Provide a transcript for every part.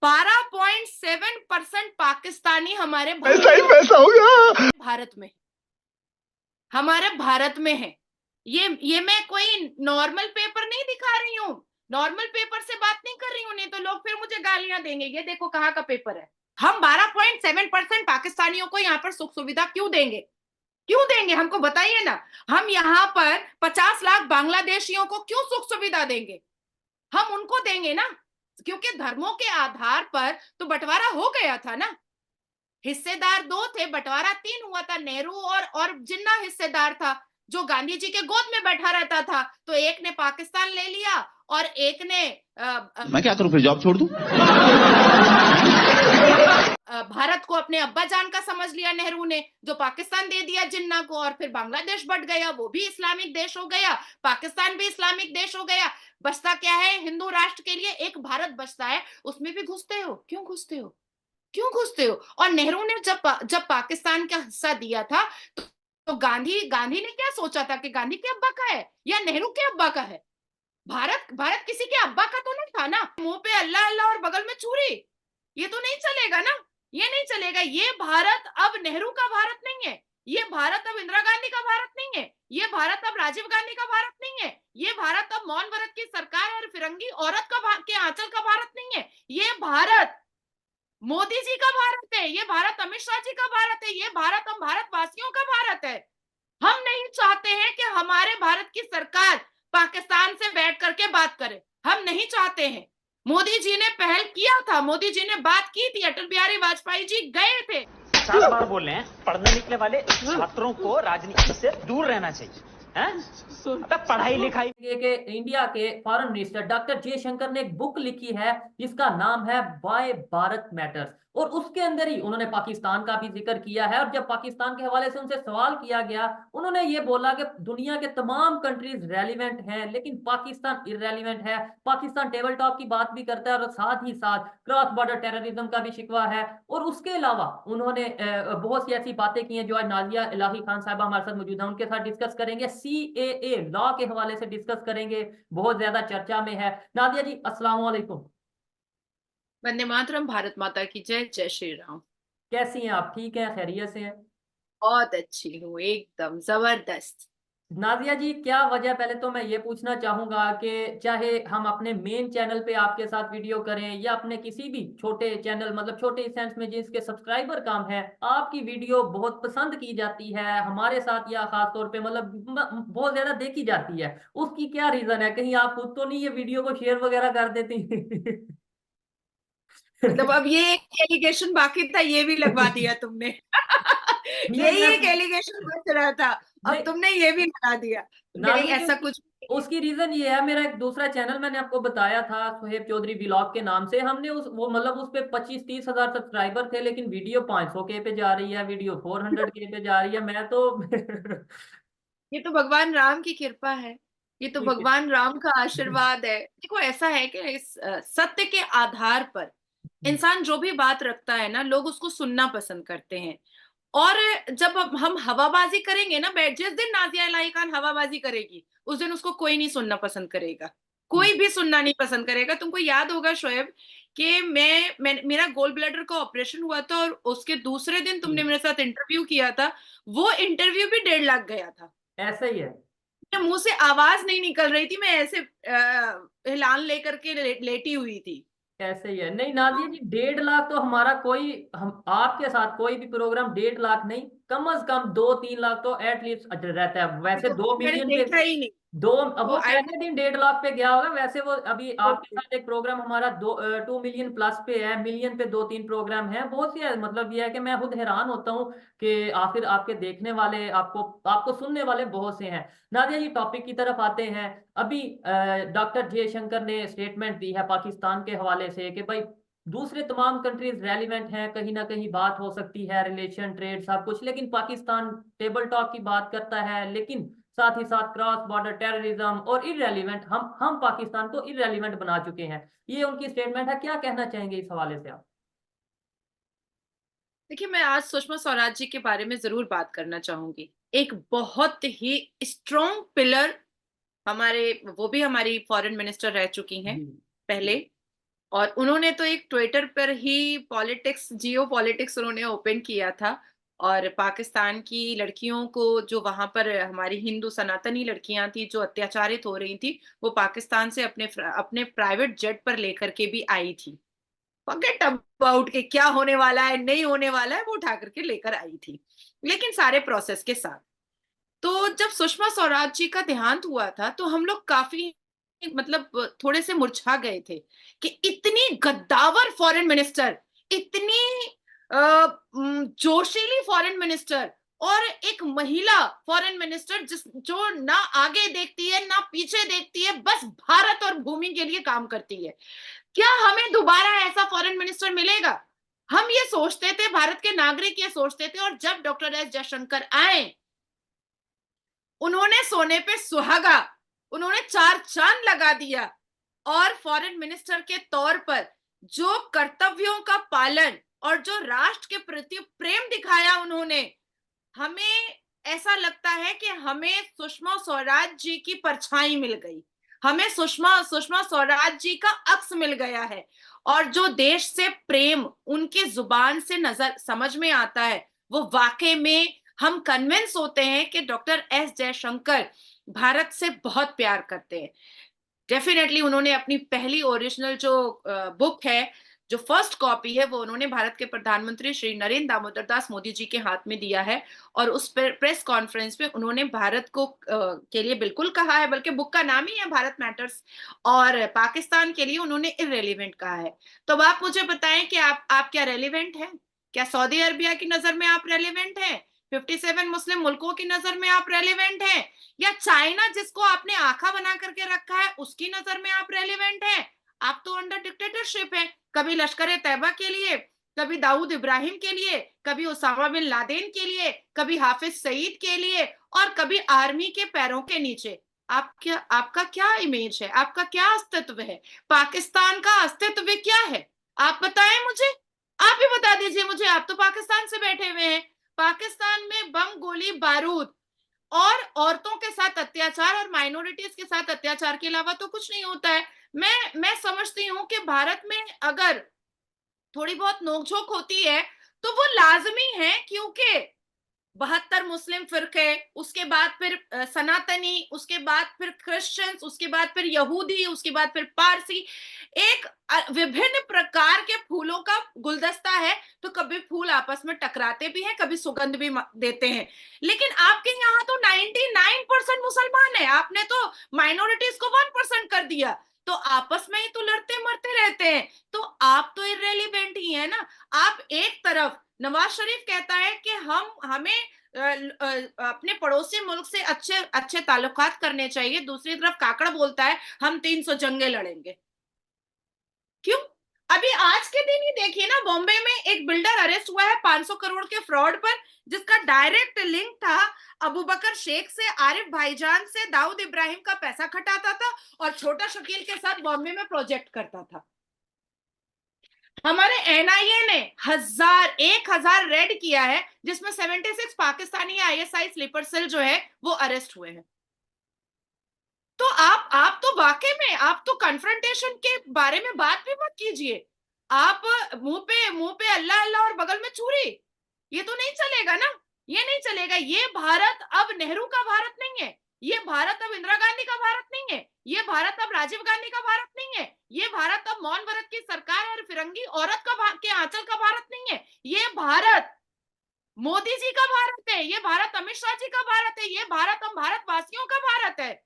12.7% पाकिस्तानी हमारे ऐसा ही पैसा होगा भारत में, हमारे भारत में है। ये मैं कोई नॉर्मल पेपर नहीं दिखा रही हूँ, नॉर्मल पेपर से बात नहीं कर रही हूँ, नहीं तो लोग फिर मुझे गालियां देंगे। ये देखो कहाँ का पेपर है। हम 12.7% पाकिस्तानियों को यहाँ पर सुख सुविधा क्यों देंगे? क्यों देंगे? हमको बताइए ना। हम यहाँ पर 50 लाख बांग्लादेशियों को क्यों सुख सुविधा देंगे? हम उनको देंगे ना, क्योंकि धर्मों के आधार पर तो बंटवारा हो गया था ना। हिस्सेदार दो थे, बंटवारा 3 हुआ था। नेहरू और जिन्ना हिस्सेदार था, जो गांधी जी के गोद में बैठा रहता था। तो एक ने पाकिस्तान ले लिया और एक ने मैं क्या करूं, फिर जॉब छोड़ दूं? भारत को अपने अब्बा जान का समझ लिया नेहरू ने, जो पाकिस्तान दे दिया जिन्ना को, और फिर बांग्लादेश बट गया, वो भी इस्लामिक देश हो गया, पाकिस्तान भी इस्लामिक देश हो गया। बचता क्या है? हिंदू राष्ट्र के लिए एक भारत बचता है, उसमें भी घुसते हो। क्यों घुसते हो? क्यों घुसते हो? और नेहरू ने जब जब पाकिस्तान का हिस्सा दिया था, तो गांधी ने क्या सोचा था कि गांधी के अब्बा का है या नेहरू के अब्बा का है? भारत भारत किसी के अब्बा का तो नहीं था ना। मुंह पे अल्लाह अल्लाह और बगल में छुरी, ये तो नहीं चलेगा ना। ये नहीं चलेगा। ये भारत अब नेहरू का भारत नहीं है। ये भारत अब इंदिरा गांधी का भारत नहीं है। ये भारत अब राजीव गांधी का भारत नहीं है। ये भारत अब मौन व्रत की सरकार और फिरंगी औरत के आंचल का भारत नहीं है। ये भारत मोदी जी का भारत है। ये भारत अमित शाह जी का भारत है। ये भारत हम भारतवासियों का भारत है। हम नहीं चाहते हैं कि हमारे भारत की सरकार पाकिस्तान से बैठ करके बात करे। हम नहीं चाहते हैं। मोदी जी ने पहल किया था, मोदी जी ने बात की थी, अटल बिहारी वाजपेयी जी गए थे। 7 बार बोल रहे हैं, पढ़ने निकले वाले छात्रों को राजनीति से दूर रहना चाहिए। पढ़ाई लिखाई के इंडिया के फॉरेन मिनिस्टर डॉक्टर जयशंकर ने एक बुक लिखी है जिसका नाम है व्हाई भारत मैटर्स, और उसके अंदर ही उन्होंने पाकिस्तान का भी जिक्र किया है। और जब पाकिस्तान के हवाले से उनसे सवाल किया गया, उन्होंने ये बोला कि दुनिया के तमाम कंट्रीज रेलिवेंट हैं लेकिन पाकिस्तान इररेलिवेंट है। पाकिस्तान टेबल टॉप की बात भी करता है और साथ ही साथ क्रॉस बॉर्डर टेररिज्म का भी शिकवा है। और उसके अलावा उन्होंने बहुत सी ऐसी बातें की हैं जो आज नाजिया इलाही खान साहब हमारे साथ मौजूद हैं, उनके साथ डिस्कस करेंगे। CAA लॉ के हवाले से डिस्कस करेंगे, बहुत ज्यादा चर्चा में है। नादिया जी अस्सलाम वालेकुम। वंदे मातरम, भारत माता की जय, जय श्री राम। कैसी हैं आप? ठीक हैं? खैरियत से हैं? बहुत अच्छी हूँ, एकदम जबरदस्त। नाजिया जी क्या वजह, पहले तो मैं ये पूछना चाहूंगा कि चाहे हम अपने मेन चैनल पे आपके साथ वीडियो करें या अपने किसी भी छोटे चैनल, मतलब छोटे सेंस में जिसके सब्सक्राइबर कम है, आपकी वीडियो बहुत पसंद की जाती है हमारे साथ, या खास तौर पे मतलब बहुत ज्यादा देखी जाती है। उसकी क्या रीजन है? कहीं आप खुद तो नहीं ये वीडियो को शेयर वगैरह कर देती? मतलब अब ये एक एलिगेशन बाकी था, ये भी लगवा दिया तुमने। नहीं यही मैं एक एलिगेशन बच रहा था, अब नहीं तुमने ये भी लगा दिया। नहीं, नादिया जी ऐसा कुछ नहीं है। उसकी रीजन ये है, मेरा एक दूसरा चैनल मैंने आपको बताया था सोहेब चौधरी व्लॉग के नाम से, हमने उस वो मतलब उस पे 25-30 हजार सब्सक्राइबर थे, लेकिन वीडियो 500 के पे जा रही है, वीडियो 400 के पे जा रही है। मैं तो ये तो भगवान राम की कृपा है। ये तो ठीक है। भगवान राम का आशीर्वाद है। देखो ऐसा है कि इस सत्य के आधार पर इंसान जो भी बात रखता है ना, लोग उसको सुनना पसंद करते हैं। और जब हम हवाबाजी करेंगे ना, बैठ जिस दिन नाजिया इलाही खान हवाबाजी करेगी, उस दिन उसको कोई नहीं सुनना पसंद करेगा। कोई भी सुनना नहीं पसंद करेगा। तुमको याद होगा शोएब कि मेरा गोल ब्लैडर का ऑपरेशन हुआ था, और उसके दूसरे दिन तुमने मेरे साथ इंटरव्यू किया था। वो इंटरव्यू भी 1.5 लाख गया था। ऐसा ही है। मेरे मुंह से आवाज नहीं निकल रही थी, मैं ऐसे हिलान लेकर के लेटी हुई थी। ऐसे ही है। नहीं नादिया जी 1.5 लाख तो हमारा कोई, हम आपके साथ कोई भी प्रोग्राम 1.5 लाख नहीं, कम से कम 2-3 लाख तो एटलीस्ट रहता है। वैसे तो 2 मैंने मिलियन पे देखा ही नहीं। दो, अब वो वो आई पहले दिन 1.5 लाख पे गया होगा। वैसे वो अभी आपके साथ एक प्रोग्राम हमारा 2 मिलियन प्लस पे है, मिलियन पे 2-3 प्रोग्राम है। बहुत सी मतलब ये है कि मैं खुद हैरान होता हूँ कि आखिर आपके देखने वाले, आपको आपको सुनने वाले बहुत से हैं। नादिया जी टॉपिक की तरफ आते हैं। अभी डॉक्टर जयशंकर ने स्टेटमेंट दी है पाकिस्तान के हवाले से कि भाई दूसरे तमाम कंट्रीज रेलिवेंट हैं, कहीं ना कहीं बात हो सकती है, रिलेशन ट्रेड सब कुछ, लेकिन पाकिस्तान टेबल टॉक की बात करता है, लेकिन साथ ही साथ क्रॉस बॉर्डर टेररिज्म और इररेलीवेंट, हम पाकिस्तान को इररेलीवेंट बना चुके हैं। ये उनकी स्टेटमेंट है। क्या कहना चाहेंगे इस हवाले से आप? देखिए, मैं आज सुषमा स्वराज जी के बारे में जरूर बात करना चाहूंगी। एक बहुत ही स्ट्रॉन्ग पिलर हमारे, वो भी हमारी फॉरेन मिनिस्टर रह चुकी हैं जी। पहले। और उन्होंने तो एक ट्विटर पर ही पॉलिटिक्स, जियो पॉलिटिक्स उन्होंने ओपन किया था, और पाकिस्तान की लड़कियों को, जो वहां पर हमारी हिंदू सनातनी लड़कियां थी जो अत्याचारित हो रही थी, वो पाकिस्तान से अपने प्राइवेट जेट पर लेकर के भी आई थी। फॉरगेट अबाउट के क्या होने वाला है नहीं होने वाला है, वो उठा करके लेकर आई थी, लेकिन सारे प्रोसेस के साथ। तो जब सुषमा स्वराज जी का देहांत हुआ था तो हम लोग काफी, मतलब थोड़े से मुरझा गए थे कि इतनी गद्दावर फॉरेन मिनिस्टर, इतनी जोशीली फॉरेन मिनिस्टर, और एक महिला फॉरेन मिनिस्टर जो ना आगे देखती है ना पीछे देखती है, बस भारत और भूमि के लिए काम करती है। क्या हमें दोबारा ऐसा फॉरेन मिनिस्टर मिलेगा? हम ये सोचते थे, भारत के नागरिक ये सोचते थे, और जब डॉक्टर एस जयशंकर आए, उन्होंने सोने पे सुहागा, उन्होंने चार चांद लगा दिया, और फॉरेन मिनिस्टर के तौर पर जो कर्तव्यों का पालन और जो राष्ट्र के प्रति प्रेम दिखाया उन्होंने, हमें ऐसा लगता है कि हमें सुषमा स्वराज जी की परछाई मिल गई, हमें सुषमा सुषमा स्वराज जी का अक्स मिल गया है। और जो देश से प्रेम उनके जुबान से नजर समझ में आता है, वो वाकई में हम कन्विंस होते हैं कि डॉक्टर एस जयशंकर भारत से बहुत प्यार करते हैं। डेफिनेटली उन्होंने अपनी पहली ओरिजिनल जो बुक है, जो फर्स्ट कॉपी है, वो उन्होंने भारत के प्रधानमंत्री श्री नरेंद्र दामोदर दास मोदी जी के हाथ में दिया है, और उस प्रेस कॉन्फ्रेंस में उन्होंने भारत को के लिए बिल्कुल कहा है, बल्कि बुक का नाम ही है भारत मैटर्स, और पाकिस्तान के लिए उन्होंने इररेलेवेंट कहा है। तो अब आप मुझे बताएं कि आप क्या रेलिवेंट हैं? क्या सऊदी अरबिया की नजर में आप रेलिवेंट हैं? 57 मुस्लिम मुल्कों की नजर में आप रेलिवेंट हैं? या चाइना, जिसको आपने आंखा बना करके रखा है, उसकी नजर में आप रेलिवेंट हैं? आप तो अंडर डिक्टेटरशिप है, कभी लश्कर तैयबा के लिए, कभी दाऊद इब्राहिम के लिए, कभी उसामा बिन लादेन के लिए, कभी हाफिज सईद के लिए, और कभी आर्मी के पैरों के नीचे। आपका क्या इमेज है? आपका क्या अस्तित्व है? पाकिस्तान का अस्तित्व क्या है? आप बताएं मुझे, आप ही बता दीजिए मुझे। आप तो पाकिस्तान से बैठे हुए हैं। पाकिस्तान में बम, गोली, बारूद और औरतों के साथ अत्याचार और माइनॉरिटीज के साथ अत्याचार के अलावा तो कुछ नहीं होता है। मैं समझती हूँ कि भारत में अगर थोड़ी बहुत नोकझोंक होती है तो वो लाजमी है, क्योंकि 72 मुस्लिम फिरके, उसके बाद फिर सनातनी, उसके बाद फिर क्रिश्चियंस, उसके बाद फिर यहूदी, उसके बाद फिर पारसी, एक विभिन्न प्रकार के फूलों का गुलदस्ता है। तो कभी फूल आपस में टकराते भी हैं, कभी सुगंध भी देते हैं। लेकिन आपके यहाँ तो 99% मुसलमान है, आपने तो माइनॉरिटीज को 1% कर दिया, तो आपस में ही तो लड़ते मरते रहते हैं। तो आप तो इररेलीवेंट ही है ना। आप एक तरफ, नवाज शरीफ कहता है कि हमें अपने पड़ोसी मुल्क से अच्छे अच्छे ताल्लुकात करने चाहिए, दूसरी तरफ काकड़ बोलता है हम 300 जंगे लड़ेंगे। क्यों? अभी आज के दिन ही देखिए ना, बॉम्बे में एक बिल्डर अरेस्ट हुआ है 500 करोड़ के फ्रॉड पर, जिसका डायरेक्ट लिंक था अबू बकर शेख से, आरिफ भाईजान से, दाऊद इब्राहिम का पैसा खटाता था और छोटा शकील के साथ बॉम्बे में प्रोजेक्ट करता था। हमारे एनआईए ने 1000 रेड किया है, जिसमें 76 पाकिस्तानी आईएसआई स्लीपर सेल जो है वो अरेस्ट हुए हैं। तो आप तो वाकई में, आप तो कन्फ्रंटेशन के बारे में बात भी मत कीजिए। आप मुंह पे अल्लाह अल्लाह और बगल में चूरी, ये तो नहीं चलेगा ना। ये नहीं चलेगा। ये भारत अब नेहरू का भारत नहीं है, ये भारत अब इंदिरा गांधी का भारत नहीं है, ये भारत अब राजीव गांधी का भारत नहीं है, ये भारत अब मौन व्रत की सरकार और फिरंगी औरत के आंचल का भारत नहीं है। ये भारत मोदी जी का भारत है, ये भारत अमित शाह जी का भारत है, ये भारत हम भारतवासियों का भारत है।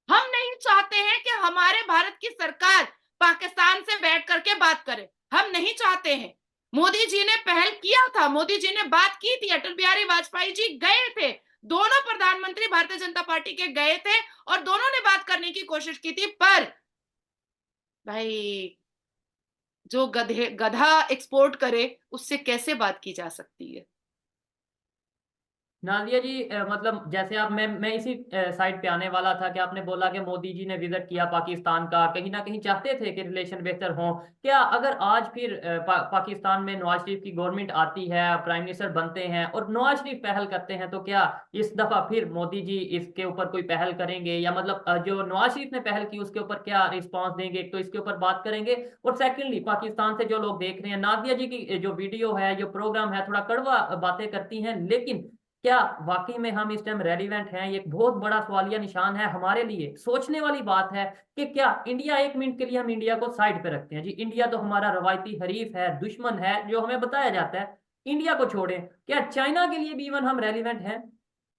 हम नहीं चाहते हैं कि हमारे भारत की सरकार पाकिस्तान से बैठ करके बात करे, हम नहीं चाहते हैं। मोदी जी ने पहल किया था, मोदी जी ने बात की थी, अटल बिहारी वाजपेयी जी गए थे, दोनों प्रधानमंत्री भारतीय जनता पार्टी के गए थे और दोनों ने बात करने की कोशिश की थी, पर भाई जो गधा एक्सपोर्ट करे उससे कैसे बात की जा सकती है? नाजिया जी मतलब जैसे आप मैं इसी साइड पे आने वाला था कि आपने बोला कि मोदी जी ने विजिट किया पाकिस्तान का, कहीं ना कहीं चाहते थे कि रिलेशन बेहतर हों। क्या अगर आज फिर पाकिस्तान में नवाज शरीफ की गवर्नमेंट आती है, प्राइम मिनिस्टर बनते हैं और नवाज शरीफ पहल करते हैं, तो क्या इस दफा फिर मोदी जी इसके ऊपर कोई पहल करेंगे, या मतलब जो नवाज शरीफ ने पहल की उसके ऊपर क्या रिस्पॉन्स देंगे? एक तो इसके ऊपर बात करेंगे, और सेकेंडली पाकिस्तान से जो लोग देख रहे हैं, नादिया जी की जो वीडियो है, जो प्रोग्राम है, थोड़ा कड़वा बातें करती हैं, लेकिन क्या वाकई में हम इस टाइम रेलिवेंट हैं? ये एक बहुत बड़ा सवालिया निशान है हमारे लिए। सोचने वाली बात है कि क्या इंडिया, एक मिनट के लिए हम इंडिया को साइड पे रखते हैं जी, इंडिया तो हमारा रवायती हरीफ है, दुश्मन है, जो हमें बताया जाता है। इंडिया को छोड़ें, क्या चाइना के लिए भी इवन हम रेलिवेंट हैं?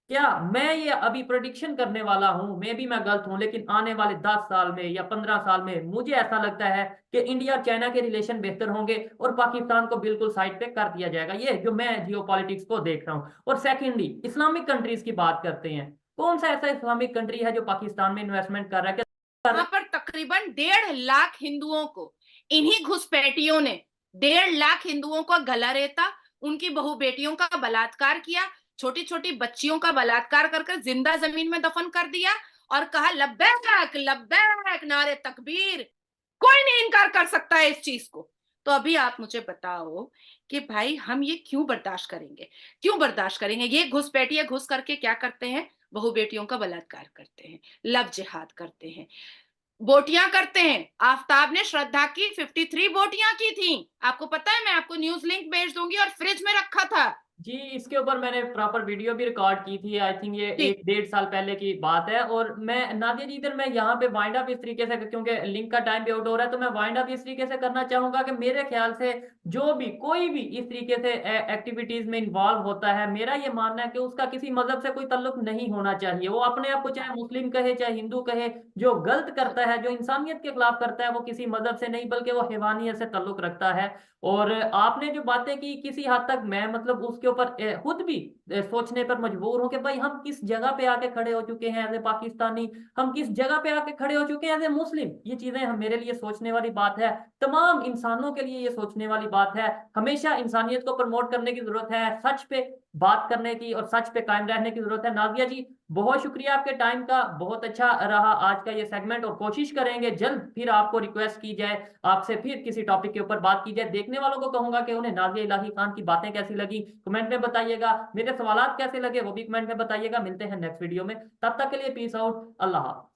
क्या मैं ये अभी प्रोडिक्शन करने वाला हूं, मे भी मैं गलत हूं, लेकिन आने वाले 10 साल में या 15 साल में मुझे ऐसा लगता है कि इंडिया और चाइना के रिलेशन बेहतर होंगे और पाकिस्तान को बिल्कुल साइड पे कर दिया जाएगा। ये जो मैं जियोपॉलिटिक्स को देख रहा हूं। और सेकेंडली इस्लामिक कंट्रीज की बात करते हैं, कौन सा ऐसा इस्लामिक कंट्री है जो पाकिस्तान में इन्वेस्टमेंट कर रहा है? वहां पर तकरीबन 1.5 लाख हिंदुओं को इन्हीं घुसपैठियों ने 1.5 लाख हिंदुओं का गला रेता, उनकी बहु बेटियों का बलात्कार किया, छोटी छोटी बच्चियों का बलात्कार कर जिंदा जमीन में दफन कर दिया और कहा लब्बैक लब्बैक नारे तकबीर। कोई नहीं इनकार कर सकता है इस चीज को। तो अभी आप मुझे बताओ कि भाई हम ये क्यों बर्दाश्त करेंगे? क्यों बर्दाश्त करेंगे? ये घुसपैठिए घुस करके क्या करते हैं? बहु बेटियों का बलात्कार करते हैं, लव जिहाद करते हैं, बोटियां करते हैं। आफ्ताब ने श्रद्धा की 53 बोटियां की थी, आपको पता है? मैं आपको न्यूज लिंक भेज दूंगी, और फ्रिज में रखा था जी, इसके ऊपर मैंने प्रॉपर वीडियो भी रिकॉर्ड की थी। आई थिंक ये जी। 1-1.5 साल पहले की बात है। और मैं नादिया जी, इधर मैं यहाँ पे वाइंड अप इस तरीके से, क्योंकि लिंक का टाइम भी आउट हो रहा है, तो मैं वाइंड अप इस तरीके से करना चाहूंगा कि मेरे ख्याल से जो भी कोई भी इस तरीके से एक्टिविटीज में इन्वॉल्व होता है, मेरा ये मानना है कि उसका किसी मजहब से कोई ताल्लुक नहीं होना चाहिए। वो अपने आप को चाहे मुस्लिम कहे चाहे हिंदू कहे, जो गलत करता है, जो इंसानियत के खिलाफ करता है, वो किसी मजहब से नहीं बल्कि वो हैवानियत से ताल्लुक रखता है। और आपने जो बातें की, किसी हद तक मैं मतलब उसके ऊपर खुद भी सोचने पर मजबूर हूं कि भाई हम किस जगह पे आके खड़े हो चुके हैं एज ए पाकिस्तानी, हम किस जगह पे आके खड़े हो चुके हैं एज ए मुस्लिम। ये चीजें हम, मेरे लिए सोचने वाली बात है, तमाम इंसानों के लिए ये सोचने वाली बात है। हमेशा इंसानियत को प्रमोट करने की जरूरत है, सच पे बात करने की और सच पे कायम रहने की जरूरत है। नादिया जी, बहुत शुक्रिया आपके टाइम का, बहुत अच्छा रहा आज का ये सेगमेंट, और कोशिश करेंगे जल्द फिर आपको रिक्वेस्ट की जाए, आपसे फिर किसी टॉपिक के ऊपर बात की जाए। देखने वालों को कहूंगा कि उन्हें नाजिया इलाही खान की बातें कैसी लगी कमेंट में बताइएगा, मेरे सवालात कैसे लगे वो भी कमेंट में बताइएगा। मिलते हैं नेक्स्ट वीडियो में, तब तक के लिए पीस आउट, अल्लाह हाफ़िज़।